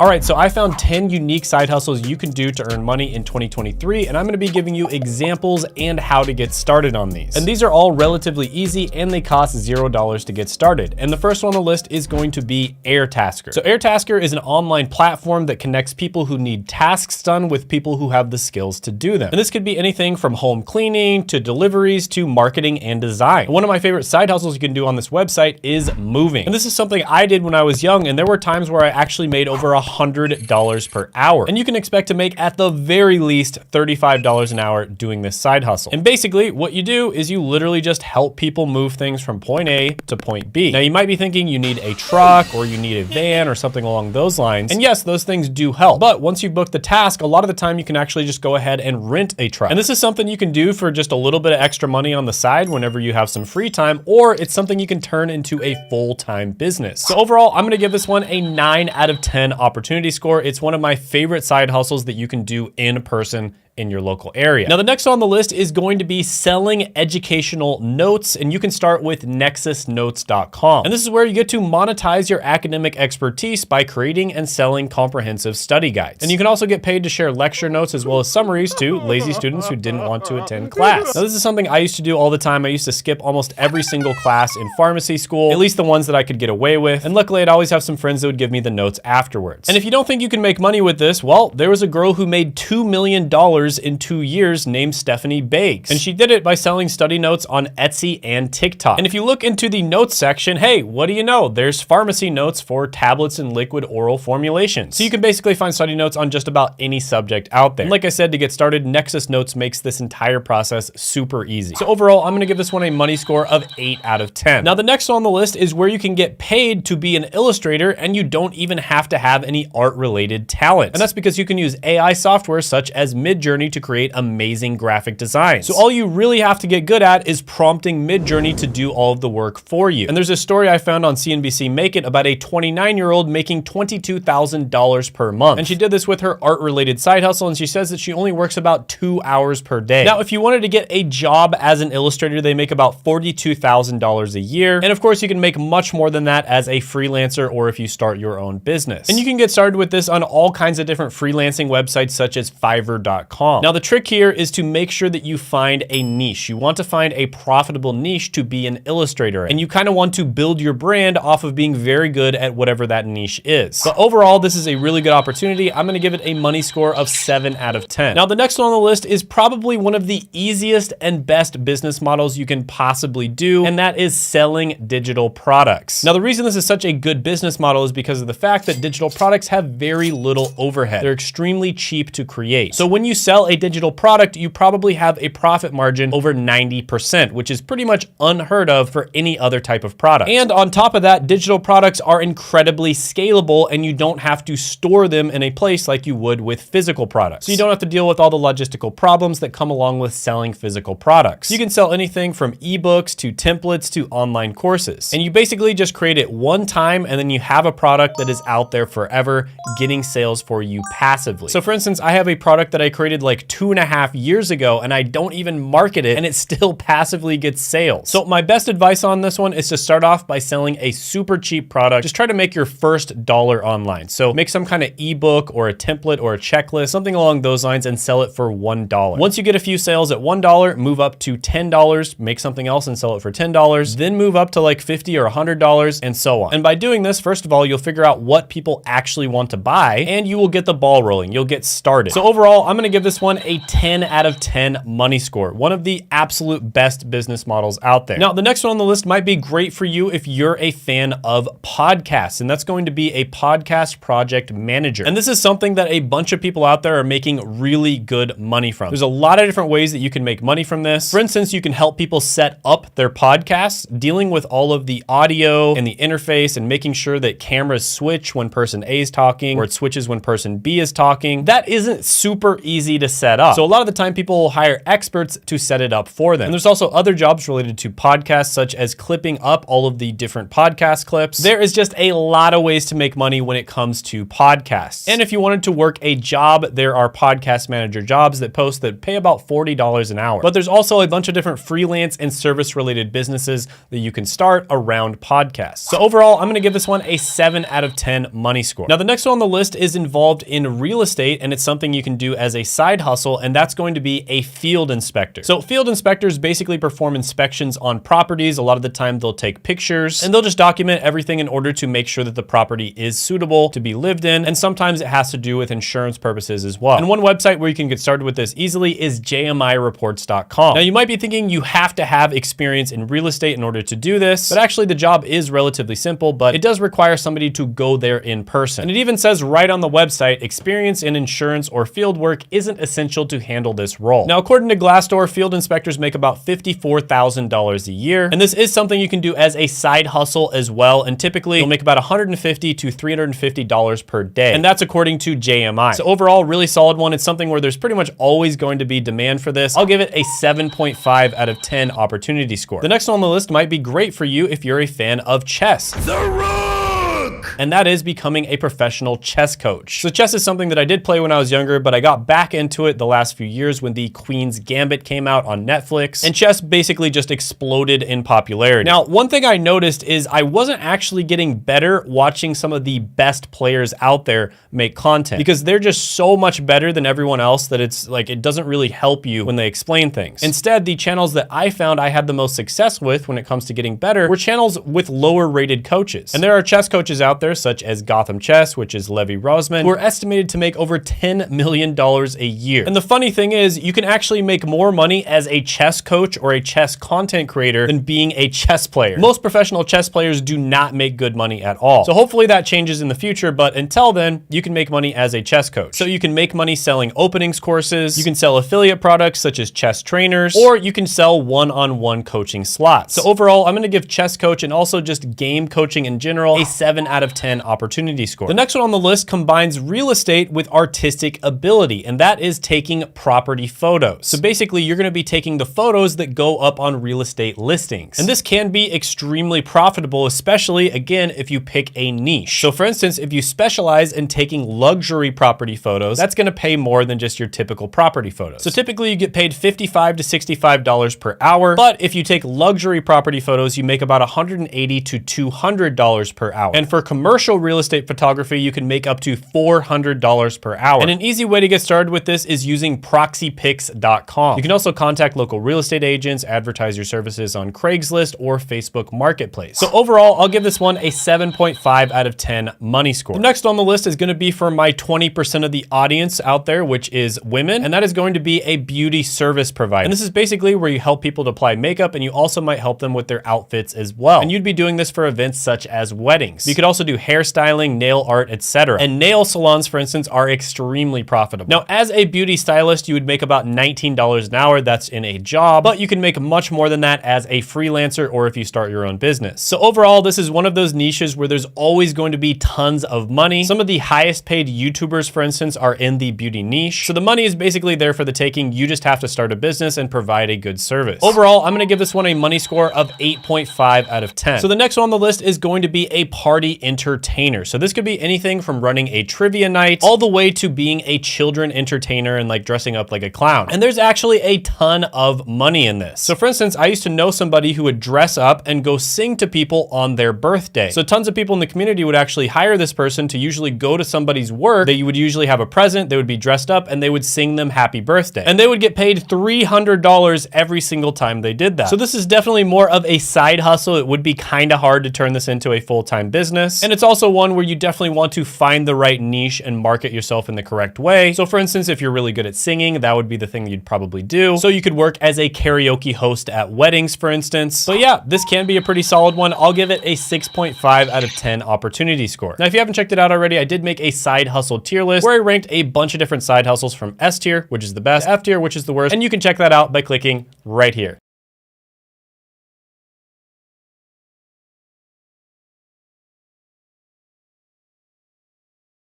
All right, so I found 10 unique side hustles you can do to earn money in 2023, and I'm gonna be giving you examples and how to get started on these. And these are all relatively easy and they cost $0 to get started. And the first one on the list is going to be Airtasker. So Airtasker is an online platform that connects people who need tasks done with people who have the skills to do them. And this could be anything from home cleaning to deliveries to marketing and design. And one of my favorite side hustles you can do on this website is moving. And this is something I did when I was young, and there were times where I actually made over $100 per hour. And you can expect to make at the very least $35 an hour doing this side hustle. And basically what you do is you literally just help people move things from point A to point B. Now you might be thinking you need a truck or you need a van or something along those lines. And yes, those things do help. But once you've booked the task, a lot of the time you can actually just go ahead and rent a truck. And this is something you can do for just a little bit of extra money on the side whenever you have some free time, or it's something you can turn into a full-time business. So overall, I'm gonna give this one a 9 out of 10 opportunity score. It's one of my favorite side hustles that you can do in person in your local area. Now, the next on the list is going to be selling educational notes, and you can start with nexusnotes.com. And this is where you get to monetize your academic expertise by creating and selling comprehensive study guides. And you can also get paid to share lecture notes as well as summaries to lazy students who didn't want to attend class. Now, this is something I used to do all the time. I used to skip almost every single class in pharmacy school, at least the ones that I could get away with. And luckily, I'd always have some friends that would give me the notes afterwards. And if you don't think you can make money with this, well, there was a girl who made $2 million in 2 years named Stephanie Bakes. And she did it by selling study notes on Etsy and TikTok. And if you look into the notes section, hey, what do you know? There's pharmacy notes for tablets and liquid oral formulations. So you can basically find study notes on just about any subject out there. And like I said, to get started, Nexus Notes makes this entire process super easy. So overall, I'm gonna give this one a money score of 8 out of 10. Now, the next one on the list is where you can get paid to be an illustrator and you don't even have to have any art-related talent. And that's because you can use AI software such as Midjourney to create amazing graphic designs. So all you really have to get good at is prompting Midjourney to do all of the work for you. And there's a story I found on CNBC Make It about a 29-year-old making $22,000 per month. And she did this with her art-related side hustle, and she says that she only works about 2 hours per day. Now, if you wanted to get a job as an illustrator, they make about $42,000 a year. And of course, you can make much more than that as a freelancer or if you start your own business. And you can get started with this on all kinds of different freelancing websites such as Fiverr.com. Now, the trick here is to make sure that you find a niche. You want to find a profitable niche to be an illustrator, and you kind of want to build your brand off of being very good at whatever that niche is. But overall, this is a really good opportunity. I'm gonna give it a money score of 7 out of 10. Now, the next one on the list is probably one of the easiest and best business models you can possibly do, and that is selling digital products. Now, the reason this is such a good business model is because of the fact that digital products have very little overhead. They're extremely cheap to create. So when you sell a digital product, you probably have a profit margin over 90%, which is pretty much unheard of for any other type of product. And on top of that, digital products are incredibly scalable and you don't have to store them in a place like you would with physical products. So you don't have to deal with all the logistical problems that come along with selling physical products. You can sell anything from ebooks to templates to online courses. And you basically just create it one time and then you have a product that is out there forever, getting sales for you passively. So for instance, I have a product that I created like 2.5 years ago and I don't even market it and it still passively gets sales. So my best advice on this one is to start off by selling a super cheap product. Just try to make your first dollar online. So make some kind of ebook or a template or a checklist, something along those lines, and sell it for $1. Once you get a few sales at $1, move up to $10, make something else and sell it for $10, then move up to like $50 or $100 and so on. And by doing this, first of all, you'll figure out what people actually want to buy and you will get the ball rolling. You'll get started. So overall, I'm gonna give this one a 10 out of 10 money score. One of the absolute best business models out there. Now, the next one on the list might be great for you if you're a fan of podcasts, and that's going to be a podcast project manager. And this is something that a bunch of people out there are making really good money from. There's a lot of different ways that you can make money from this. For instance, you can help people set up their podcasts, dealing with all of the audio and the interface and making sure that cameras switch when person A is talking or it switches when person B is talking. That isn't super easy easy to set up. So a lot of the time people will hire experts to set it up for them. And there's also other jobs related to podcasts, such as clipping up all of the different podcast clips. There is just a lot of ways to make money when it comes to podcasts. And if you wanted to work a job, there are podcast manager jobs that post that pay about $40 an hour. But there's also a bunch of different freelance and service related businesses that you can start around podcasts. So overall, I'm gonna give this one a 7 out of 10 money score. Now the next one on the list is involved in real estate, and it's something you can do as a side hustle, and that's going to be a field inspector. So field inspectors basically perform inspections on properties. A lot of the time they'll take pictures and they'll just document everything in order to make sure that the property is suitable to be lived in. And sometimes it has to do with insurance purposes as well. And one website where you can get started with this easily is jmireports.com. Now you might be thinking you have to have experience in real estate in order to do this, but actually the job is relatively simple, but it does require somebody to go there in person. And it even says right on the website, experience in insurance or field work isn't essential to handle this role. Now, according to Glassdoor, field inspectors make about $54,000 a year. And this is something you can do as a side hustle as well. And typically you'll make about $150 to $350 per day. And that's according to JMI. So overall, really solid one. It's something where there's pretty much always going to be demand for this. I'll give it a 7.5 out of 10 opportunity score. The next one on the list might be great for you if you're a fan of chess. The Rook! And that is becoming a professional chess coach. So chess is something that I did play when I was younger, but I got back into it the last few years when the Queen's Gambit came out on Netflix, and chess basically just exploded in popularity. Now, one thing I noticed is I wasn't actually getting better watching some of the best players out there make content, because they're just so much better than everyone else that it's like, it doesn't really help you when they explain things. Instead, the channels that I found I had the most success with when it comes to getting better were channels with lower rated coaches. And there are chess coaches out there such as Gotham Chess, which is Levy Rosman, who are estimated to make over $10 million a year. And the funny thing is, you can actually make more money as a chess coach or a chess content creator than being a chess player. Most professional chess players do not make good money at all. So hopefully that changes in the future, but until then, you can make money as a chess coach. So you can make money selling openings courses, you can sell affiliate products such as chess trainers, or you can sell one-on-one coaching slots. So overall, I'm gonna give chess coach and also just game coaching in general a 7 out of 10 opportunity score. The next one on the list combines real estate with artistic ability, and that is taking property photos. So basically, you're gonna be taking the photos that go up on real estate listings. And this can be extremely profitable, especially, again, if you pick a niche. So for instance, if you specialize in taking luxury property photos, that's gonna pay more than just your typical property photos. So typically you get paid $55 to $65 per hour, but if you take luxury property photos, you make about $180 to $200 per hour. And for commercial real estate photography, you can make up to $400 per hour. And an easy way to get started with this is using proxypics.com. You can also contact local real estate agents, advertise your services on Craigslist or Facebook Marketplace. So overall, I'll give this one a 7.5 out of 10 money score. The next on the list is gonna be for my 20% of the audience out there, which is women, and that is going to be a beauty service provider. And this is basically where you help people to apply makeup, and you also might help them with their outfits as well. And you'd be doing this for events such as weddings. You could also do hairstyling, nail art, etc. And nail salons, for instance, are extremely profitable. Now, as a beauty stylist, you would make about $19 an hour. That's in a job, but you can make much more than that as a freelancer or if you start your own business. So overall, this is one of those niches where there's always going to be tons of money. Some of the highest paid YouTubers, for instance, are in the beauty niche. So the money is basically there for the taking. You just have to start a business and provide a good service. Overall, I'm gonna give this one a money score of 8.5 out of 10. So the next one on the list is going to be a party entertainer. So this could be anything from running a trivia night all the way to being a children entertainer and like dressing up like a clown. And there's actually a ton of money in this. So for instance, I used to know somebody who would dress up and go sing to people on their birthday. So tons of people in the community would actually hire this person to usually go to somebody's work. They would usually have a present, they would be dressed up, and they would sing them happy birthday. And they would get paid $300 every single time they did that. So this is definitely more of a side hustle. It would be kind of hard to turn this into a full-time business. And it's also one where you definitely want to find the right niche and market yourself in the correct way. So for instance, if you're really good at singing, that would be the thing you'd probably do. So you could work as a karaoke host at weddings, for instance. But yeah, this can be a pretty solid one. I'll give it a 6.5 out of 10 opportunity score. Now, if you haven't checked it out already, I did make a side hustle tier list where I ranked a bunch of different side hustles from S tier, which is the best, F tier, which is the worst. And you can check that out by clicking right here.